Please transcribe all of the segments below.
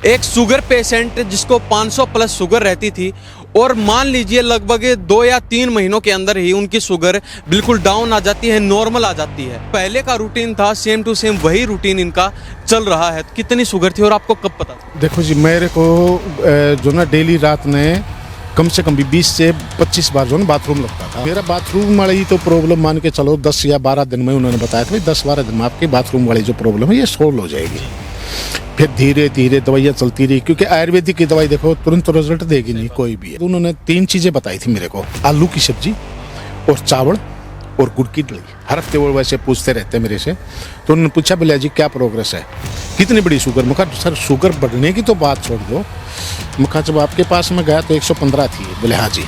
एक sugar patient जिसको 500 plus sugar रहती थी और मान लीजिए लगभग 2 या 3 महीनों के अंदर ही उनकी शुगर बिल्कुल डाउन आ जाती है, नॉर्मल आ जाती है। पहले का रूटीन था सेम टू सेम वही रूटीन इनका चल रहा है। कितनी शुगर थी और आपको कब पता था? देखो जी, मेरे को जो ना डेली रात में कम से कम भी 20 से 25 बार जो ना बाथरूम लगता था। मेरा बाथरूम वाली तो प्रॉब्लम मान के चलो 10 या 12 दिन में उन्होंने बताया था 10-12 दिन में आपकी बाथरूम वाली जो प्रॉब्लम है ये सोल्व हो जाएगी। फिर धीरे धीरे दवाइयाँ चलती रही, क्योंकि आयुर्वेदिक की दवाई देखो तुरंत तो रिजल्ट देगी नहीं कोई भी। तो उन्होंने 3 चीजें बताई थी मेरे को, आलू की सब्जी और चावल और गुड़ की दही। हर हफ्ते वो वैसे पूछते रहते मेरे से। तो उन्होंने पूछा बोले जी क्या प्रोग्रेस है, कितनी बड़ी शुगर? मैं कहा सर शुगर बढ़ने की तो बात छोड़ दो। मैं कहा जब आपके पास में गया तो 115 थी। बोले हाँ जी।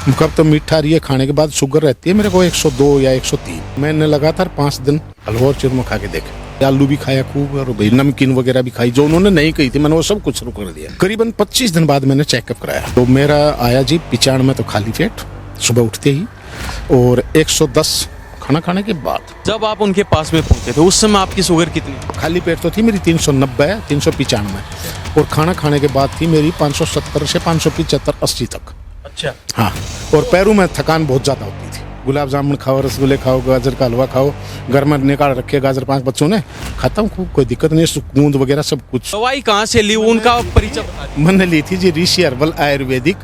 मैं कहा तो मीठा रही है खाने के बाद शुगर रहती है मेरे को 102 या 103। मैंने लगातार 5 दिन हलवा और चूरमा खा के देखे। आलू भी खाया खूब और भाई नमकीन वगैरह भी खाई, जो उन्होंने नहीं कही थी मैंने वो सब कुछ शुरू कर दिया। करीबन 25 दिन बाद मैंने चेकअप कराया तो मेरा आया जी 95 में तो खाली पेट सुबह उठते ही, और 110 खाना खाने के बाद। जब आप उनके पास में पहुंचे थे उस समय आपकी शुगर कितनी? खाली पेट तो थी मेरी 390 395 और खाना खाने के बाद थी मेरी 570 से 575 80 तक। अच्छा। हाँ, और पैरों में थकान बहुत ज़्यादा होती थी। गुलाब जामुन खाओ, रसगुल्ले खाओ, गाजर का हलवा खाओ, घर में निकाल रखे गाजर 5 बच्चों ने, खाता हूँ खूब, कोई दिक्कत नहीं, गूंद वगैरह सब कुछ। दवाई कहाँ से ली उनका परिचय बता दीजिए। मैंने ली थी जी ऋषि हर्बल आयुर्वेदिक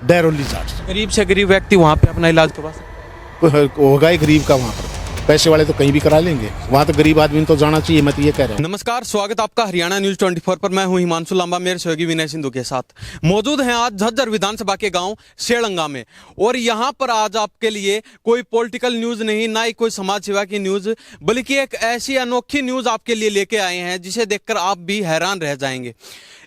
डैरोलिजार्ड। गरीब से गरीब व्यक्ति वहाँ पे अपना इलाज करवा सकते। होगा ही गरीब का वहाँ पर, पैसे वाले तो कहीं भी करा लेंगे, वहाँ तो गरीब आदमी तो जाना चाहिए, मैं तो ये कह रहा हूँ। नमस्कार, स्वागत आपका हरियाणा न्यूज 24 पर। मैं हूं हिमांशु लांबा, मेरे सहयोगी विनय सिंधु के साथ मौजूद हैं आज झज्जर विधानसभा के गांव सेड़ंगा में। और यहां पर आज आपके लिए कोई पॉलिटिकल न्यूज नहीं, ना ही कोई समाज सेवा की न्यूज, बल्कि एक ऐसी अनोखी न्यूज आपके लिए लेके आए हैं जिसे देखकर आप भी हैरान रह जाएंगे।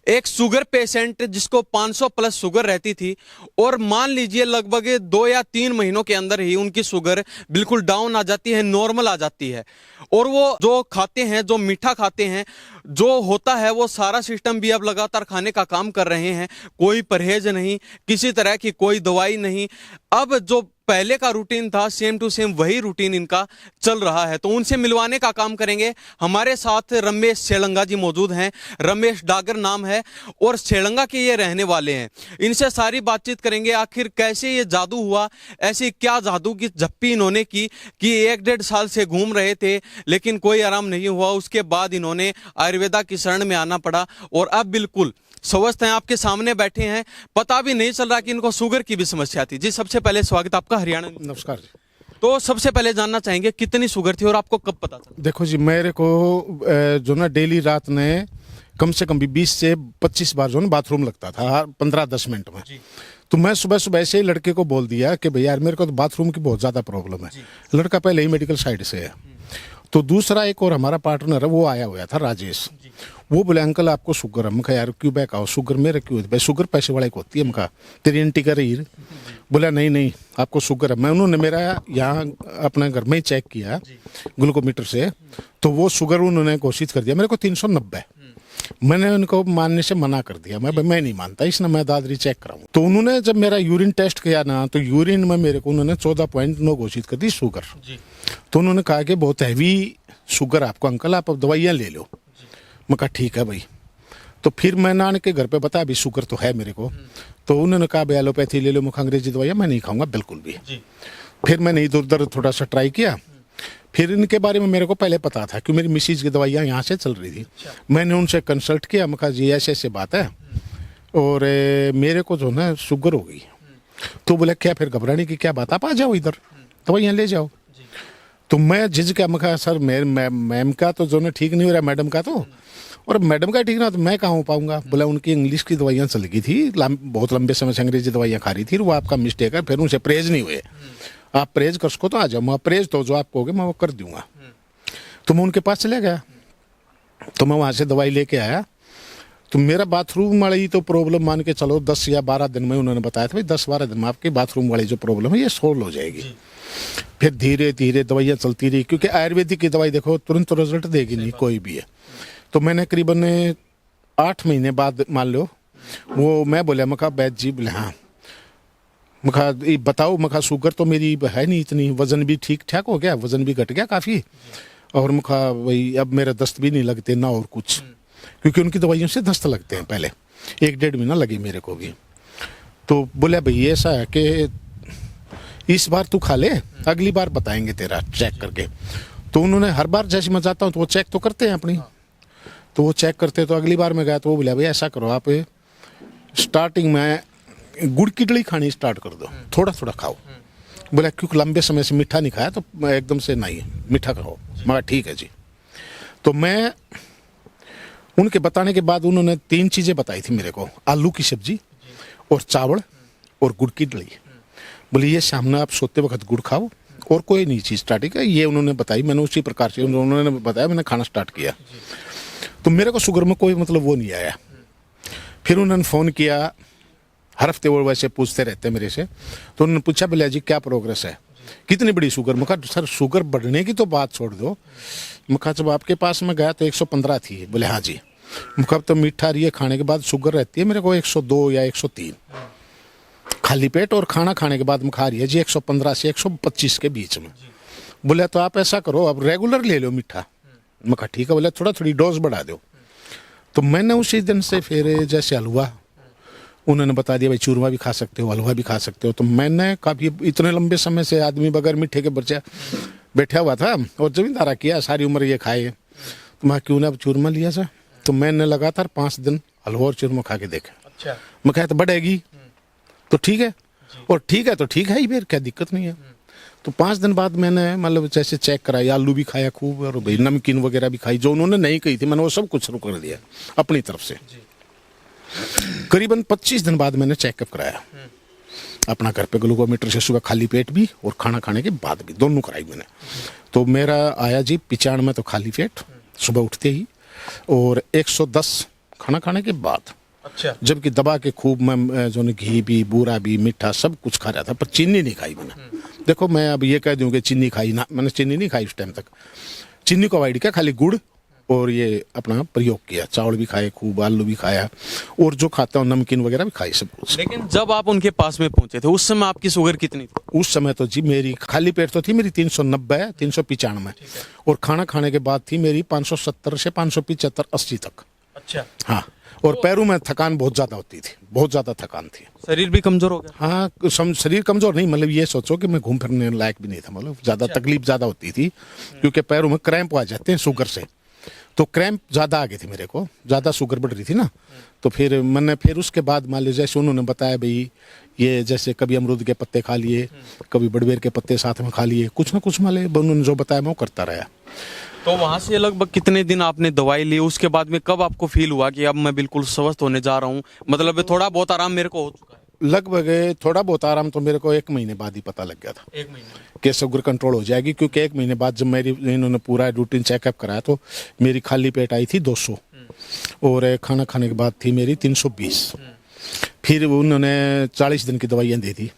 एक शुगर पेशेंट जिसको 500 प्लस शुगर रहती थी और मान लीजिए लगभग 2 या 3 महीनों के अंदर ही उनकी शुगर बिल्कुल डाउन आ जाती है, नॉर्मल आ जाती है। और वो जो खाते हैं, जो मीठा खाते हैं, जो होता है वो सारा सिस्टम भी अब लगातार खाने का काम कर रहे हैं। कोई परहेज नहीं, किसी तरह की कोई दवाई नहीं। अब जो पहले का रूटीन था सेम टू सेम वही रूटीन इनका चल रहा है। तो उनसे मिलवाने का काम करेंगे। हमारे साथ रमेश सेड़ंगा जी मौजूद हैं। रमेश डागर नाम है और सेड़ंगा के ये रहने वाले हैं। इनसे सारी बातचीत करेंगे, आखिर कैसे ये जादू हुआ, ऐसी क्या जादू की झप्पी इन्होंने की कि 1-1.5 साल से घूम रहे थे लेकिन कोई आराम नहीं हुआ। उसके बाद इन्होंने आयुर्वेदा की शरण में आना पड़ा और अब बिल्कुल स्वस्थ हैं, आपके सामने बैठे हैं। पता भी नहीं चल रहा कि इनको शुगर की भी समस्या थी। जी सबसे पहले स्वागत आपका हरियाणा। नमस्कार जी। तो सबसे पहले जानना चाहेंगे कितनी शुगर थी और आपको कब पता चला? देखो जी, मेरे को जो ना डेली रात में कम से कम भी 20 से 25 बार जो ना बाथरूम लगता था 15-10 मिनट में। तो मैं सुबह सुबह ऐसे ही लड़के को बोल दिया कि भैया यार मेरे को तो बाथरूम की बहुत ज़्यादा प्रॉब्लम है। लड़का पहले ही मेडिकल साइड से है। तो दूसरा एक और हमारा पार्टनर है, वो आया हुआ था राजेश। वो बोले अंकल आपको शुगर है। मैं कहा यार क्यों बैक आओ, शुगर मेरे क्यों भाई, शुगर पैसे वाले को होती है। मैं कहा तेरी एंटी कर रही। बोला नहीं नहीं आपको शुगर है। मैं उन्होंने मेरा यहाँ अपने घर में ही चेक किया ग्लूकोमीटर से, तो वो शुगर उन्होंने घोषित कर दिया मेरे को 390। मैंने उनको मानने से मना कर दिया, मैं नहीं मानता, इसने मैं दादरी चेक कराऊं। तो उन्होंने जब मेरा यूरिन टेस्ट किया ना, तो यूरिन में मेरे को उन्होंने 14.9 घोषित कर दी शुगर। तो उन्होंने कहा कि बहुत हैवी शुगर आपको अंकल, आप अब दवाइयाँ ले लो। मैं कहा ठीक है भाई। तो फिर मैं नान के घर पे बताया अभी शुगर तो है मेरे को। तो उन्होंने कहा भाई एलोपैथी ले लो, मुझे अंग्रेजी दवाइयाँ मैं नहीं खाऊंगा बिल्कुल भी। फिर मैंने इधर उधर थोड़ा सा ट्राई किया। फिर इनके बारे में मेरे को पहले पता था कि मेरी मिसिज की दवाइयाँ यहाँ से चल रही थी। मैंने उनसे कंसल्ट किया, मैं कहा जी ऐसे बात है और मेरे को जो ना शुगर हो गई। तो बोले क्या फिर घबराने की क्या बात, आप आ जाओ इधर दवाइयाँ ले जाओ। तो मैं झिझका, मैं कहा सर मैम का तो जो ना ठीक नहीं हो रहा, मैडम का तो, और मैडम का ठीक ना तो मैं कहाँ हो पाऊंगा। बोला उनकी इंग्लिश की दवाइयाँ चल गई थी, बहुत लंबे समय से अंग्रेजी दवाइयाँ खा रही थी, वो आपका मिस्टेक है। फिर उनसे परहेज नहीं हुए, आप परहेज कर सको तो आ जाओ। मैं परहेज तो जो आप कहोगे मैं वो कर दूंगा। तो मैं उनके पास चले गया, तो मैं वहाँ से दवाई लेके आया। तो मेरा बाथरूम वाली तो प्रॉब्लम मान के चलो 10 या 12 दिन में उन्होंने बताया था भाई 10-12 दिन में आपकी बाथरूम वाली जो प्रॉब्लम है ये सोल्व हो जाएगी। फिर धीरे धीरे दवाइयाँ चलती रही, क्योंकि आयुर्वेदिक की दवाई देखो तुरंत तो रिजल्ट देगी नहीं कोई भी है। तो मैंने करीबन 8 महीने बाद मान लो वो मैं बोला, मैं कहा वैद्य जी, बोले हाँ। मैं कहा बताओ, मैं कहा शुगर तो मेरी है नहीं इतनी, वजन भी ठीक ठाक हो गया, वजन भी घट गया काफ़ी, और मैं कहा भाई अब मेरे दस्त भी नहीं लगते ना और कुछ। क्योंकि उनकी दवाइयों से दस्त लगते हैं पहले, 1-1.5 महीना लगी मेरे को भी। तो बोले भाई ऐसा है कि इस बार तू खा ले, अगली बार बताएंगे तेरा चेक करके। तो उन्होंने हर बार जैसे मैं जाता हूँ तो वो चेक तो करते हैं अपनी, तो वो चेक करते। तो अगली बार मैं गया तो वो बोला भाई ऐसा करो, आप स्टार्टिंग में गुड़ की डली खानी स्टार्ट कर दो, थोड़ा थोड़ा खाओ। बोला क्योंकि लंबे समय से मीठा नहीं खाया तो मैं एकदम से नहीं मीठा खाओ। मैं ठीक है जी। तो मैं उनके बताने के बाद उन्होंने 3 चीज़ें बताई थी मेरे को, आलू की सब्जी और चावल और गुड़ की डली। बोले ये सामने आप सोते वक्त गुड़ खाओ और कोई नहीं चीज़ स्टार्टिंग है, ये उन्होंने बताई। मैंने उसी प्रकार से उन्होंने बताया, मैंने खाना स्टार्ट किया। तो मेरे को शुगर में कोई मतलब वो नहीं आया। फिर उन्होंने फ़ोन किया, हर हफ्ते वो वैसे पूछते रहते मेरे से। तो उन्होंने पूछा बोले जी क्या प्रोग्रेस है, कितनी बड़ी शुगर। मैं कहा सर शुगर बढ़ने की तो बात छोड़ दो। मैं कहा जब आपके पास में गया तो 115 थी। बोले हाँ जी। मैं कहा तो मीठा रही है, खाने के बाद शुगर रहती है मेरे को 102 या 103 खाली पेट, और खाना खाने के बाद में खा रही है जी 115 से 125 के बीच में। बोले तो आप ऐसा करो, अब रेगुलर ले लो मीठा। मैं कहा ठीक है। बोले थोड़ा थोड़ी डोज बढ़ा दो। तो मैंने उसी दिन से फिर जैसे हलवा उन्होंने बता दिया भाई चूरमा भी खा सकते हो, हलवा भी खा सकते हो। तो मैंने काफ़ी इतने लंबे समय से आदमी बगैर मीठे के बच्चा बैठा हुआ था और जमींदारा किया, सारी उम्र ये खाए। तो मैं क्यों ना अब चूरमा लिया था। तो मैंने लगातार 5 दिन हलवा और चूरमा खा के देखा। अच्छा। मैं कहा तो बढ़ेगी तो ठीक है, और ठीक है तो ठीक है ही, फिर क्या दिक्कत नहीं है। तो 5 दिन बाद मैंने मतलब जैसे चेक कराया, आलू भी खाया खूब और भाई नमकीन वगैरह भी खाई, जो उन्होंने नहीं कही थी मैंने वो सब कुछ शुरू कर दिया अपनी तरफ से। करीबन 25 दिन बाद मैंने चेकअप कराया अपना घर पे, ग्लूकोमीटर से सुबह खाली पेट भी और खाना खाने के बाद भी, दोनों कराई मैंने। तो मेरा आया जी 95 तो खाली पेट सुबह उठते ही, और 110 खाना खाने के बाद। अच्छा। जबकि दबा के खूब मैं जो घी भी, बूरा भी, मीठा सब कुछ खा रहा था, पर चीनी नहीं खाई मैंने। देखो मैं अब ये कह दूं कि चीनी खाई ना, मैंने चीनी नहीं खाई उस टाइम तक। चीनी को अवॉइड किया, खाली गुड़ और ये अपना प्रयोग किया। चावल भी खाए खूब, आलू भी खाया, और जो खाता हूँ नमकीन वगैरह भी खाई, सब कुछ। लेकिन जब आप उनके पास में पहुंचे थे उस समय आपकी शुगर कितनी थी? उस समय तो जी मेरी खाली पेट तो थी मेरी 390 395, और खाना खाने के बाद थी मेरी 570 से 575 80 तक। अच्छा। हाँ, और पैरों में थकान बहुत ज़्यादा होती थी, बहुत ज़्यादा थकान थी। शरीर भी कमजोर हो गया? हाँ, शरीर कमजोर नहीं, मतलब ये सोचो कि मैं घूम फिरने लायक भी नहीं था, मतलब ज़्यादा तकलीफ ज़्यादा होती थी, क्योंकि पैरों में क्रैम्प आ जाते हैं शुगर से। तो क्रैम्प ज़्यादा आ गए थे मेरे को, ज़्यादा शुगर बढ़ रही थी ना। तो फिर मैंने फिर उसके बाद मान लीजिए जैसे उन्होंने बताया भाई ये जैसे कभी अमरूद के पत्ते खा लिए, कभी बड़बेर के पत्ते साथ में खा लिए, कुछ ना कुछ मान लीजिए उन्होंने जो बताया मैं वो करता रहा। तो वहां से लगभग कितने दिन आपने दवाई ली? उसके बाद में कब आपको फील हुआ कि अब मैं बिल्कुल स्वस्थ होने जा रहा हूँ, मतलब थोड़ा बहुत आराम मेरे को हो चुका है? लगभग थोड़ा बहुत आराम तो मेरे को 1 महीने बाद ही पता लग गया था। 1 महीने कि शुगर कंट्रोल हो जाएगी, क्योंकि 1 महीने बाद जब मेरी इन्होंने पूरा रूटीन चेकअप कराया तो मेरी खाली पेट आई थी 200, और खाना खाने के बाद थी मेरी 320। फिर उन्होंने 40 दिन की दवाइयाँ दी थी।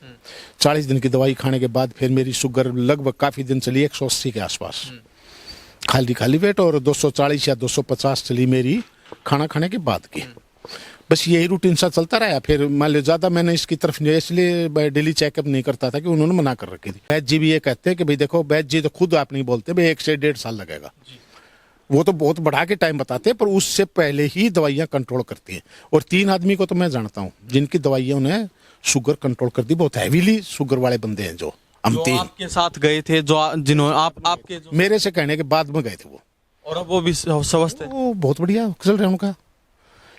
40 दिन की दवाई खाने के बाद फिर मेरी शुगर लगभग काफ़ी दिन चली 180 के आसपास खाली पेट, और 240 या 250 चली मेरी खाना खाने के बाद की। बस यही रूटीन सा चलता रहा। फिर मान लो ज़्यादा मैंने इसकी तरफ नहीं, इसलिए डेली चेकअप नहीं करता था कि उन्होंने मना कर रखी थी। वैद्य जी भी ये कहते हैं कि भाई देखो, वैद्य जी तो खुद आप नहीं बोलते भाई 1 से 1.5 साल लगेगा, वो तो बहुत बढ़ा के टाइम बताते हैं, पर उससे पहले ही दवाइयाँ कंट्रोल करती हैं। और 3 आदमी को तो मैं जानता हूँ जिनकी दवाइयों ने शुगर कंट्रोल कर दी, बहुत हैवीली शुगर वाले बंदे हैं जो हम जो 3 आपके साथ गए थे, जो जिन्होंने आपके जो मेरे से कहने के बाद में गए थे वो, और अब वो भी स्वस्थ है? वो बहुत बढ़िया चल रहा है उनका।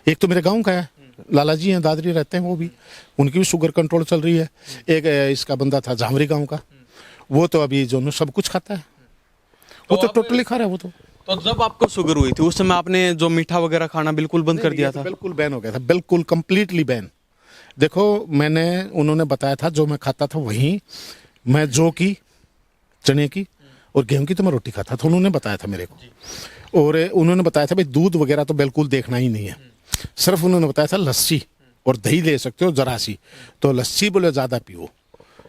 एक तो मेरे गाँव का है, लाला जी हैं, दादरी रहते हैं, वो भी, उनकी भी शुगर कंट्रोल चल रही है। एक इसका बंदा था झामरी गांव का, वो तो अभी जो सब कुछ खाता है, वो तो टोटली खा रहा है वो तो। तो जब आपको शुगर हुई थी उस समय आपने जो मीठा वगैरह खाना बिल्कुल बंद कर दिया था? बिल्कुल बैन हो गया था, बिल्कुल कंप्लीटली बैन। देखो मैंने, उन्होंने बताया था जो मैं खाता था वही, मैं जौ की, चने की और गेहूं की तो मैं रोटी खाता था, उन्होंने बताया था मेरे को। और उन्होंने बताया था भाई दूध वगैरह तो बिल्कुल देखना ही नहीं है, सिर्फ उन्होंने बताया था लस्सी और दही ले सकते हो जरा सी, तो लस्सी बोले ज़्यादा पियो,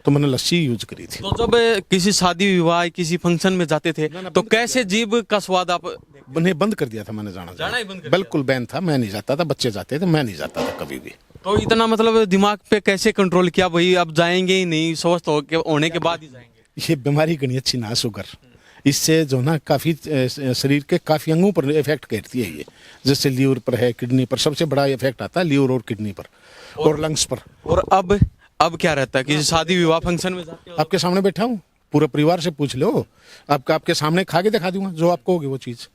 तो मैंने लस्सी यूज करी थी। तो जब किसी शादी विवाह किसी फंक्शन में जाते थे तो कैसे जीभ का स्वाद आप? नहीं, बंद कर दिया था मैंने, जाना ही बंद कर दिया? बिल्कुल बैन था, मैं नहीं जाता था, बच्चे जाते थे, मैं नहीं जाता था कभी भी। तो इतना मतलब दिमाग पे कैसे कंट्रोल किया भाई अब जाएंगे ही नहीं, स्वस्थ होने के बाद ही जाएंगे? ये बीमारी गणी अच्छी ना शुगर, इससे जो ना काफ़ी शरीर के काफ़ी अंगों पर इफेक्ट करती है ये। जैसे लीवर पर है, किडनी पर सबसे बड़ा इफेक्ट आता है, लीवर और किडनी पर और लंग्स पर। और अब क्या रहता है कि शादी विवाह फंक्शन में जाते हो? आपके सामने बैठा हूँ, पूरे परिवार से पूछ लो, आपके सामने खा के दिखा दूंगा जो आपको होगी वो चीज़।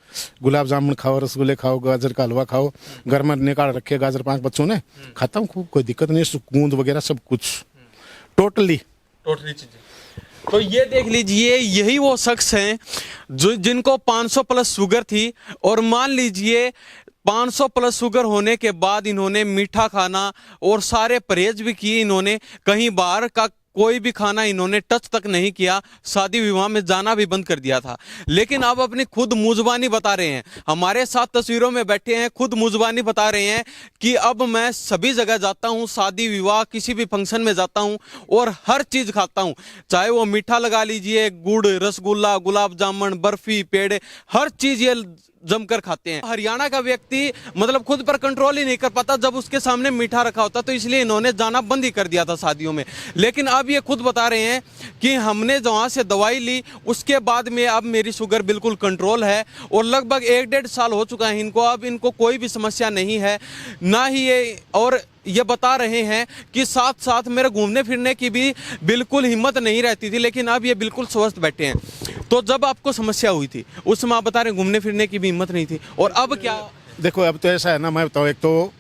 गुलाब जामुन खाओ, रसगुल्ले खाओ, गाजर का हलवा खाओ, घर में निकाल रखे गाजर 5 बच्चों ने, खाता हूँ खूब, कोई दिक्कत नहीं, गूंद वगैरह सब कुछ टोटली चीजें। तो ये देख लीजिए, यही वो शख्स हैं जो जिनको 500 प्लस शुगर थी, और मान लीजिए 500 प्लस शुगर होने के बाद इन्होंने मीठा खाना और सारे परहेज भी किए, इन्होंने कहीं बाहर का कोई भी खाना इन्होंने टच तक नहीं किया, शादी विवाह में जाना भी बंद कर दिया था। लेकिन अब अपनी खुद मुजबानी बता रहे हैं, हमारे साथ तस्वीरों में बैठे हैं, खुद मुजबानी बता रहे हैं कि अब मैं सभी जगह जाता हूं, शादी विवाह किसी भी फंक्शन में जाता हूं और हर चीज खाता हूं, चाहे वो मीठा लगा लीजिए, गुड़, रसगुल्ला, गुलाब जामुन, बर्फी, पेड़े, हर चीज ये जमकर खाते हैं। हरियाणा का व्यक्ति मतलब खुद पर कंट्रोल ही नहीं कर पाता जब उसके सामने मीठा रखा होता, तो इसलिए इन्होंने जाना बंद ही कर दिया था शादियों में। लेकिन अब ये खुद बता रहे हैं कि हमने जहाँ से दवाई ली उसके बाद में अब मेरी शुगर बिल्कुल कंट्रोल है, और लगभग 1-1.5 साल हो चुका है इनको, अब इनको कोई भी समस्या नहीं है ना ही ये। और ये बता रहे हैं कि साथ साथ मेरे घूमने फिरने की भी बिल्कुल हिम्मत नहीं रहती थी, लेकिन अब ये बिल्कुल स्वस्थ बैठे हैं। तो जब आपको समस्या हुई थी उस समय आप बता रहे हैं घूमने फिरने की भी हिम्मत नहीं थी, और अब क्या? देखो अब तो ऐसा है ना, मैं बताऊँ, एक तो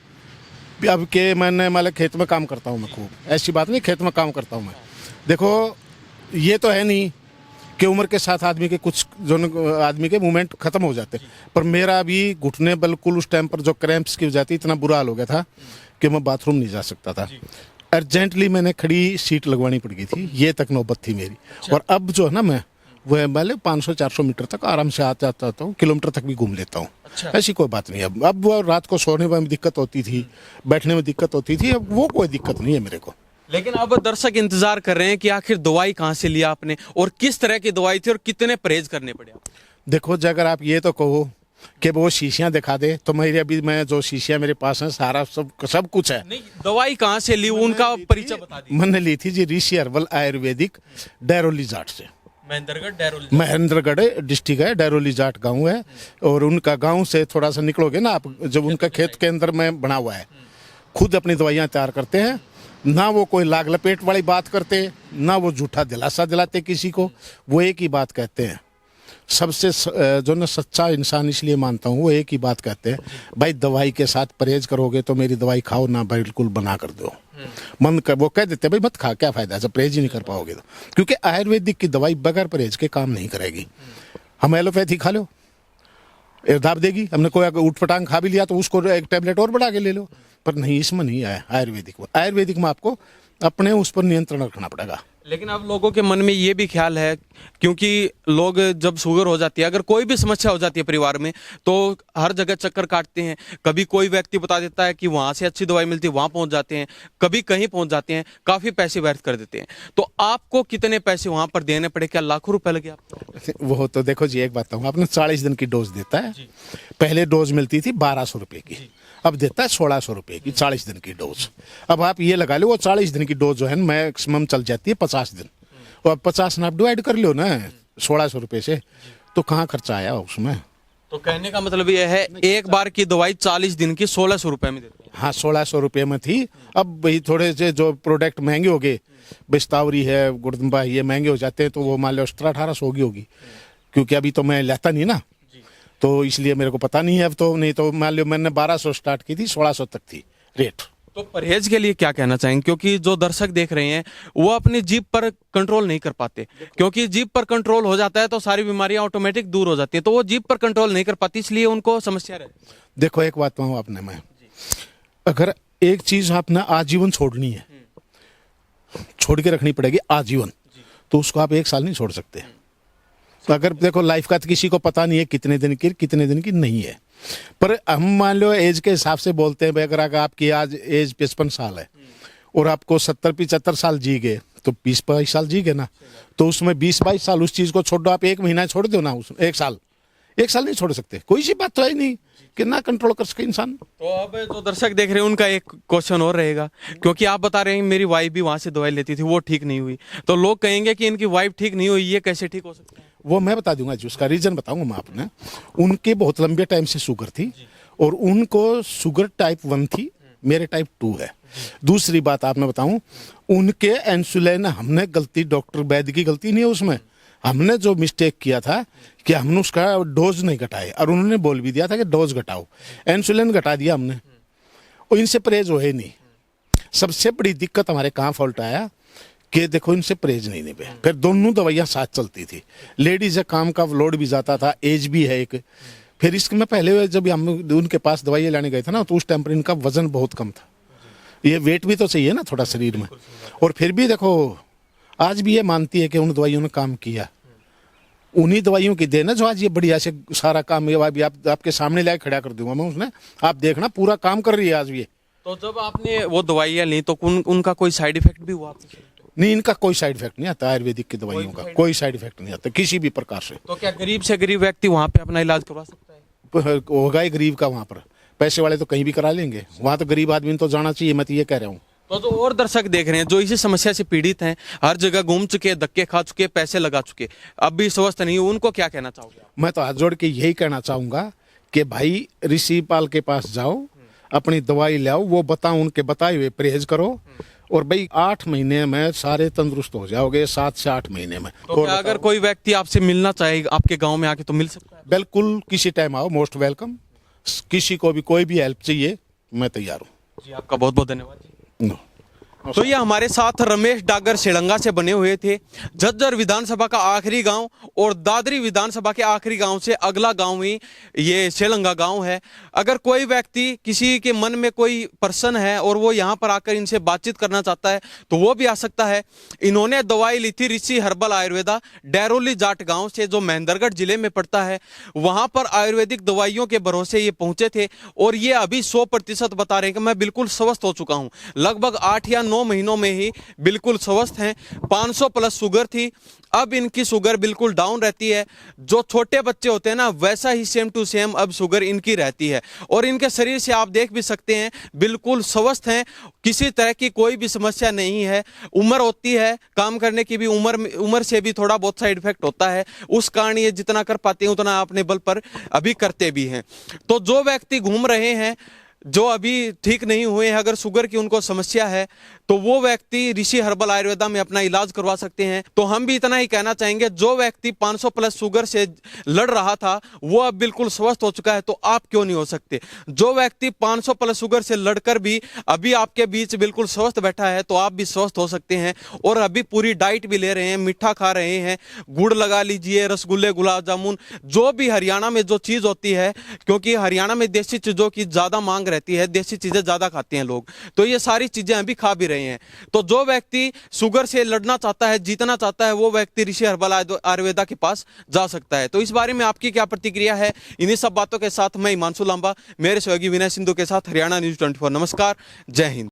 अब के मैंने मतलब खेत में काम करता हूँ मैं खूब, ऐसी बात नहीं, खेत में काम करता हूँ मैं। देखो ये तो है नहीं कि उम्र के साथ आदमी के कुछ जो आदमी के मूवमेंट खत्म हो जाते, पर मेरा भी घुटने बिल्कुल उस टाइम पर जो क्रैम्प्स की वजह थी, इतना बुरा हाल हो गया था कि मैं बाथरूम नहीं जा सकता था। अर्जेंटली मैंने खड़ी सीट लगवानी पड़ गई थी, ये तक नौबत थी मेरी। और अब जो है ना मैं वह मतलब 500-400 मीटर तक आराम से आता जाता हूँ, किलोमीटर तक भी घूम लेता हूँ। ऐसी कोई बात नहीं है। अब वो रात को सोने में दिक्कत होती थी, बैठने में दिक्कत होती थी, अब वो कोई दिक्कत नहीं है मेरे को। लेकिन अब दर्शक इंतजार कर रहे हैं कि आखिर दवाई कहाँ से लिया आपने और किस तरह की दवाई थी और कितने परहेज करने पड़े आपको? देखो अगर आप ये तो कहो कि वो शीशियाँ दिखा दे, तो मेरी अभी मैं जो शीशियाँ मेरे पास हैं सारा सब कुछ है। नहीं, दवाई कहाँ से ली उनका परिचय बता दीजिए। मैंने ली थी जी ऋषि हर्बल आयुर्वेदिक, डैरोली जाट से। महेंद्रगढ़ डिस्ट्रिक्ट है, डैरोली जाट गाँव है, और उनका गाँव से थोड़ा सा निकलोगे ना आप, जब उनका खेत के अंदर में बना हुआ है, खुद अपनी दवाइयाँ तैयार करते हैं, ना वो कोई लाग लपेट वाली बात करते, ना वो झूठा दिलासा दिलाते किसी को, वो एक ही बात कहते हैं। सबसे जो ना सच्चा इंसान इसलिए मानता हूँ, वो एक ही बात कहते हैं, भाई दवाई के साथ परहेज करोगे तो मेरी दवाई खाओ ना, बिल्कुल बना कर दो। मन कर वो कह देते भाई मत खा, क्या फायदा जब परहेज ही नहीं कर पाओगे तो, क्योंकि आयुर्वेदिक की दवाई बगैर परहेज के काम नहीं करेगी। हम एलोपैथी खा लो, दाब देगी, हमने कोई अगर उठ पटांग खा भी लिया तो उसको एक टैबलेट और बढ़ा के ले लो, पर नहीं, इसमें नहीं आया आयुर्वेदिक में। आयुर्वेदिक में आपको अपने उस पर नियंत्रण रखना पड़ेगा। लेकिन अब लोगों के मन में ये भी ख्याल है, क्योंकि लोग जब शुगर हो जाती है, अगर कोई भी समस्या हो जाती है परिवार में, तो हर जगह चक्कर काटते हैं। कभी कोई व्यक्ति बता देता है कि वहां से अच्छी दवाई मिलती है, वहां पहुंच जाते हैं, कभी कहीं पहुंच जाते हैं, काफी पैसे व्यर्थ कर देते हैं। तो आपको कितने पैसे वहां पर देने पड़े, क्या लाखों रुपए लगे आपको? वो तो देखो जी, एक बात कहूँ, आपने 40 दिन की डोज देता है। पहले डोज मिलती थी 1200 रुपए की, अब देता है 1600 रुपए की 40 दिन की डोज। अब आप ये लगा लो, वो 40 दिन की डोज जो है मैक्सिमम चल जाती है 50 दिन, और अब 50 ना आप डिवाइड कर लो ना 1600 रुपए से, तो कहाँ खर्चा आया उसमें? तो कहने का मतलब ये है, एक बार की दवाई 40 दिन की 1600 रुपए में देते हैं। हाँ, 1600 रुपए में थी। अब भाई थोड़े से जो प्रोडक्ट महंगे हो गए, बिस्तावरी है, गुड़दम्बा, ये महंगे हो जाते हैं, तो वो मान लो 1700-1800 होगी, क्योंकि अभी तो मैं लेता नहीं ना, तो इसलिए मेरे को पता नहीं है अब तो। नहीं तो मान लो मैंने 1200 स्टार्ट की थी, 1600 तक थी रेट। तो परहेज के लिए क्या कहना चाहेंगे, क्योंकि जो दर्शक देख रहे हैं वो अपनी जीभ पर कंट्रोल नहीं कर पाते, क्योंकि जीभ पर कंट्रोल हो जाता है तो सारी बीमारियां ऑटोमेटिक दूर हो जाती है, तो वो जीभ पर कंट्रोल नहीं कर पाती, इसलिए उनको समस्या रहती है। देखो एक बात कहूँ आपने, मैं अगर एक चीज आपने आजीवन छोड़नी है, छोड़ के रखनी पड़ेगी आजीवन, तो उसको आप 1 साल नहीं छोड़ सकते। अगर देखो लाइफ का तो किसी को पता नहीं है कितने दिन की नहीं है, पर हम मान लो एज के हिसाब से बोलते हैं भाई, अगर आपकी आज एज 55 साल है और आपको 70-75 साल जी गए, तो 20-22 साल जी गए ना, तो उसमें 20-22 साल उस चीज को छोड़ दो, आप 1 महीना छोड़ दो ना, उसमें 1 साल नहीं छोड़ सकते। कोई सी बात तो है नहीं कि ना कंट्रोल कर सके इंसान। तो अब जो दर्शक देख रहे हैं उनका एक क्वेश्चन और रहेगा, क्योंकि आप बता रहे हैं मेरी वाइफ भी वहां से दवाई लेती थी, वो ठीक नहीं हुई, तो लोग कहेंगे कि इनकी वाइफ ठीक नहीं हुई, ये कैसे ठीक हो सकता है? वो मैं बता दूंगा जी, उसका रीजन बताऊंगा मैं आपने। उनके बहुत लंबे टाइम से शुगर थी और उनको शुगर टाइप 1 थी, मेरे टाइप 2 है। दूसरी बात आप मैं बताऊं, उनके इंसुलिन हमने गलती, डॉक्टर वैद्य की गलती नहीं है उसमें, हमने जो मिस्टेक किया था कि हमने उसका डोज नहीं घटाए, और उन्होंने बोल भी दिया था कि डोज घटाओ, इंसुलिन घटा दिया हमने, और इनसे परहेज हो नहीं। सबसे बड़ी दिक्कत हमारे कहाँ फॉल्ट आया कि देखो इनसे परहेज नहीं निभे, फिर दोनों दवाइयाँ साथ चलती थी, लेडीज है, काम का लोड भी जाता था, एज भी है एक। फिर इसके में पहले जब हम उनके पास दवाइयाँ लाने गए थे ना, तो उस टाइम पर इनका वजन बहुत कम था, ये वेट भी तो चाहिए ना थोड़ा शरीर में, और फिर भी देखो आज भी ये मानती है कि उन दवाइयों ने काम किया, उन्हीं दवाइयों की देना जो आज ये बढ़िया से सारा काम, ये अभी आपके सामने लाके खड़ा कर दूंगा मैं, उसने आप देखना पूरा काम कर रही है आज भी। तो जब आपने वो दवाइयाँ ली तो उनका कोई साइड इफेक्ट भी हुआ आपको? नहीं, इनका कोई साइड इफेक्ट नहीं आता, आयुर्वेदिक की दवाइयों का कोई साइड इफेक्ट नहीं आता किसी भी प्रकार से। तो क्या गरीब से गरीब व्यक्ति वहाँ पे अपना इलाज करवा सकता है? होगा ही गरीब का, वहाँ पर पैसे वाले तो कहीं भी करा लेंगे, वहाँ तो गरीब आदमी तो जाना चाहिए, मैं तो ये कह रहा हूँ। तो जो और दर्शक देख रहे हैं जो इसी समस्या से पीड़ित हैं, हर जगह घूम चुके, धक्के खा चुके, पैसे लगा चुके, अब भी स्वस्थ नहीं हो, उनको क्या कहना चाहोगे? मैं तो हाथ जोड़ के यही कहना चाहूंगा कि भाई ऋषिपाल के पास जाओ, अपनी दवाई ले आओ, वो बताओ, उनके बताए हुए परहेज करो, और भाई 8 महीने में सारे तंदुरुस्त हो जाओगे, 7 से 8 महीने में। तो क्या अगर कोई व्यक्ति आपसे मिलना चाहे आपके गांव में आके तो मिल सकता है? बिल्कुल, किसी टाइम आओ, मोस्ट वेलकम। किसी को भी कोई भी हेल्प चाहिए मैं तैयार हूँ जी। आपका बहुत बहुत धन्यवाद जी। नो। तो ये हमारे साथ रमेश डागर शेलंगा से बने हुए थे। झज्जर विधानसभा का आखिरी गांव और दादरी विधानसभा के आखिरी गांव से अगला गांव ही ये शेलंगा गांव है। अगर कोई व्यक्ति किसी के मन में कोई प्रश्न है और वो यहाँ पर आकर इनसे बातचीत करना चाहता है तो वो भी आ सकता है। इन्होंने दवाई ली थी ऋषि हर्बल आयुर्वेदा डैरोली जाट गाँव से, जो महेंद्रगढ़ जिले में पड़ता है। वहाँ पर आयुर्वेदिक दवाइयों के भरोसे ये पहुंचे थे और ये अभी 100% बता रहे हैं कि मैं बिल्कुल स्वस्थ हो चुका हूँ। लगभग 8 या 9 महीनों में ही बिल्कुल स्वस्थ हैं। 500 प्लस शुगर थी, अब इनकी शुगर बिल्कुल डाउन रहती है। जो छोटे बच्चे होते हैं ना, वैसा ही सेम टू सेम अब शुगर इनकी रहती है। और इनके शरीर से आप देख भी सकते हैं बिल्कुल स्वस्थ हैं, किसी तरह की कोई भी समस्या नहीं है। उम्र होती है, काम करने की भी उम्र से भी थोड़ा बहुत साइड इफेक्ट होता है, उस कारण ये जितना कर पाते हैं उतना अपने बल पर अभी करते भी हैं। तो जो व्यक्ति घूम रहे हैं, जो अभी ठीक नहीं हुए हैं, अगर शुगर की उनको समस्या है तो वो व्यक्ति ऋषि हर्बल आयुर्वेदा में अपना इलाज करवा सकते हैं। तो हम भी इतना ही कहना चाहेंगे, जो व्यक्ति 500 प्लस शुगर से लड़ रहा था वो अब बिल्कुल स्वस्थ हो चुका है, तो आप क्यों नहीं हो सकते? जो व्यक्ति 500 प्लस शुगर से लड़कर भी अभी आपके बीच बिल्कुल स्वस्थ बैठा है, तो आप भी स्वस्थ हो सकते हैं। और अभी पूरी डाइट भी ले रहे हैं, मीठा खा रहे हैं, गुड़ लगा लीजिए, रसगुल्ले, गुलाब जामुन, जो भी हरियाणा में जो चीज़ होती है, क्योंकि हरियाणा में देसी चीज़ों की ज़्यादा मांग रहती है, देसी चीज़ें ज़्यादा खाते हैं लोग, तो ये सारी चीज़ें अभी खा भी रहे हैं। तो जो व्यक्ति शुगर से लड़ना चाहता है, जीतना चाहता है, वो व्यक्ति ऋषि हर्बल आयुर्वेदा के पास जा सकता है। तो इस बारे में आपकी क्या प्रतिक्रिया है? इन्हीं सब बातों के साथ मैं हिमांशु लांबा मेरे सहयोगी विनय सिंधु के साथ हरियाणा न्यूज़ 24। नमस्कार, जय हिंद।